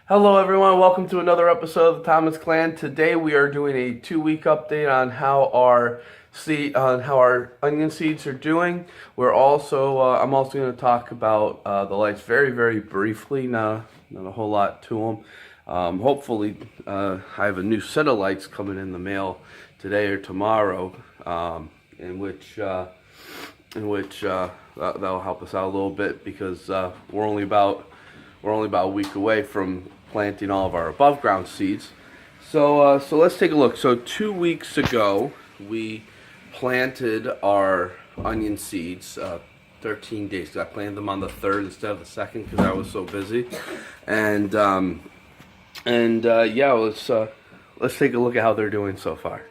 Hello everyone, welcome to another episode of the Thomas Clan. Today we are doing a 2-week update on how our onion seeds are doing. I'm also going to talk about the lights very briefly, not a whole lot to them. Hopefully I have a new set of lights coming in the mail today or tomorrow, in which that'll help us out a little bit because we're only about a week away from planting all of our above ground seeds. So let's take a look. So 2 weeks ago we planted our onion seeds, 13 days. I planted them on the 3rd instead of the 2nd because I was so busy. And yeah, let's take a look at how they're doing so far.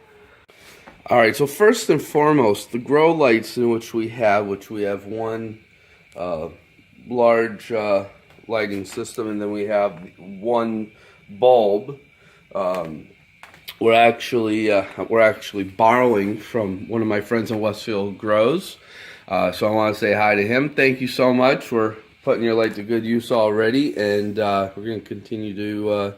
All right. So first and foremost, the grow lights which we have one large lighting system, and then we have one bulb. We're actually borrowing from one of my friends in Westfield Grows, so I want to say hi to him. Thank you so much for putting your light to good use already, and we're going to continue to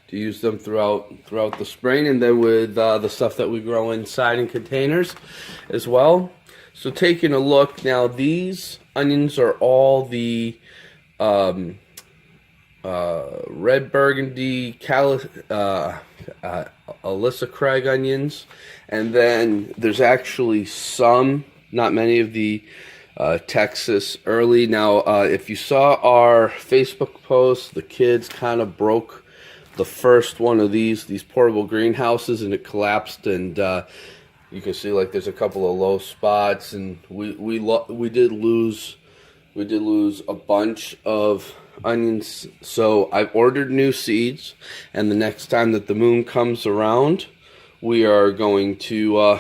use them throughout the spring, and then with the stuff that we grow inside in containers as well. So taking a look now, these onions are all the red burgundy Alyssa Craig onions, and then there's actually some, not many, of the Texas early. Now if you saw our Facebook post, the kids kind of broke the first one of these portable greenhouses, and it collapsed, and you can see like there's a couple of low spots, and we did lose a bunch of onions. So I've ordered new seeds, and the next time that the moon comes around, we are going to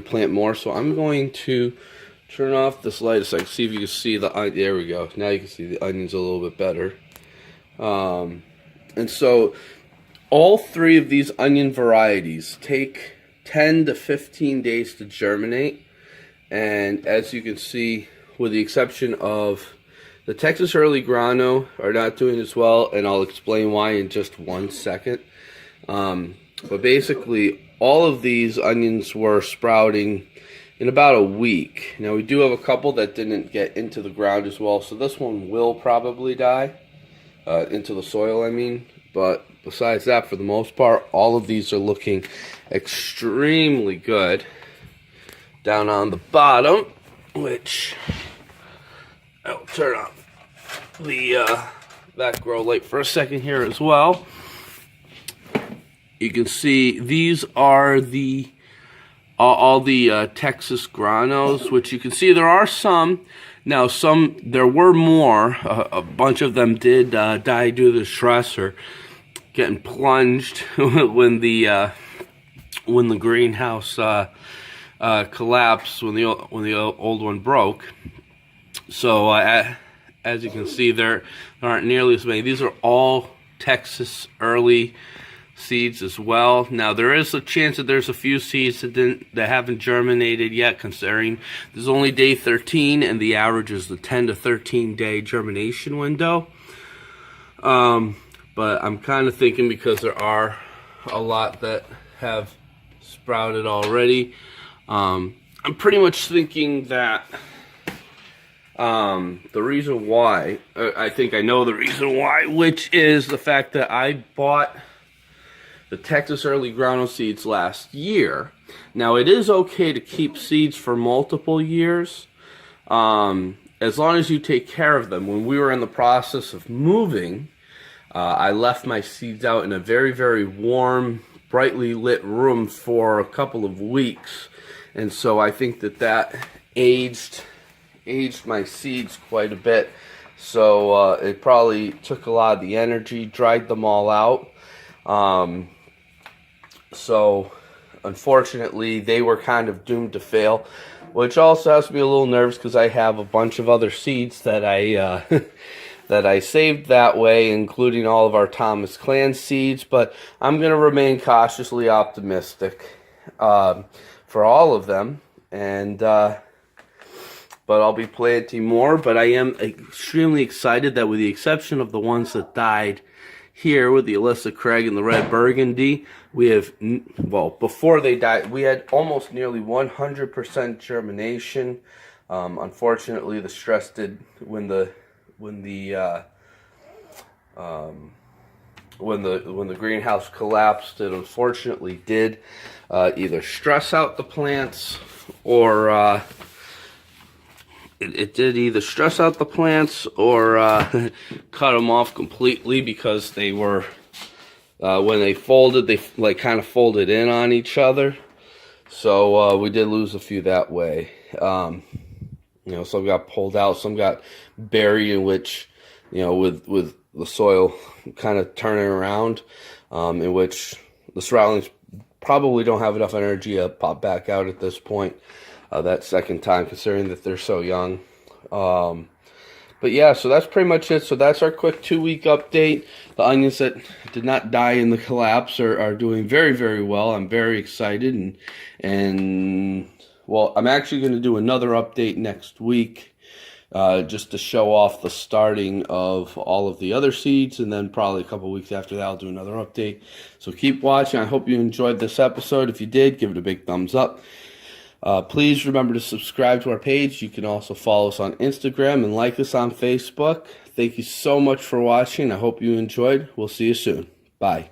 plant more. So I'm going to turn off this light so I can see if you can see the onion. There we go. Now you can see the onions a little bit better. And so all 3 of these onion varieties take 10 to 15 days to germinate, and as you can see, with the exception of the Texas Early Grano, are not doing as well, and I'll explain why in just 1 second. But basically, all of these onions were sprouting in about a week. Now, we do have a couple that didn't get into the ground as well, so this one will probably die, into the soil, I mean. But besides that, for the most part, all of these are looking extremely good. Down on the bottom, which I'll turn on the that grow light for a second here as well. You can see these are the all the Texas Granos, which you can see there are some. Now there were more. A bunch of them did die due to stress or getting plunged when the greenhouse collapsed, when the old one broke. So as you can see, there aren't nearly as many. These are all Texas early seeds as well. Now there is a chance that there's a few seeds that haven't germinated yet, considering this is only day 13 and the average is the 10 to 13 day germination window. But I'm kind of thinking, because there are a lot that have sprouted already, I'm pretty much thinking that the reason why, I think I know the reason why, which is the fact that I bought the Texas Early Grano seeds last year. Now, it is okay to keep seeds for multiple years, as long as you take care of them. When we were in the process of moving, I left my seeds out in a very warm, brightly lit room for a couple of weeks, and so I think that aged my seeds quite a bit. So it probably took a lot of the energy, dried them all out. So unfortunately, they were kind of doomed to fail, which also has me a little nervous because I have a bunch of other seeds that I that I saved that way, including all of our Thomas Clan seeds. But I'm going to remain cautiously optimistic for all of them, and but I'll be planting more. But I am extremely excited that, with the exception of the ones that died here with the Alyssa Craig and the Red Burgundy. We have, well, before they died, we had almost nearly 100% germination. Unfortunately, the stress did when the greenhouse collapsed. It unfortunately did either stress out the plants or it did either stress out the plants or cut them off completely, because they were when they folded, they like kind of folded in on each other. So we did lose a few that way. You know, some got pulled out, some got buried, in which, you know, with the soil kind of turning around, in which the surroundings probably don't have enough energy to pop back out at this point, that second time, considering that they're so young. But yeah, so that's pretty much it. So that's our quick 2-week update. The onions that did not die in the collapse are doing very, very well. I'm very excited, and well, I'm actually going to do another update next week, just to show off the starting of all of the other seeds, and then probably a couple weeks after that I'll do another update. So keep watching. I hope you enjoyed this episode. If you did, give it a big thumbs up. Please remember to subscribe to our page. You can also follow us on Instagram and like us on Facebook. Thank you so much for watching. I hope you enjoyed. We'll see you soon. Bye.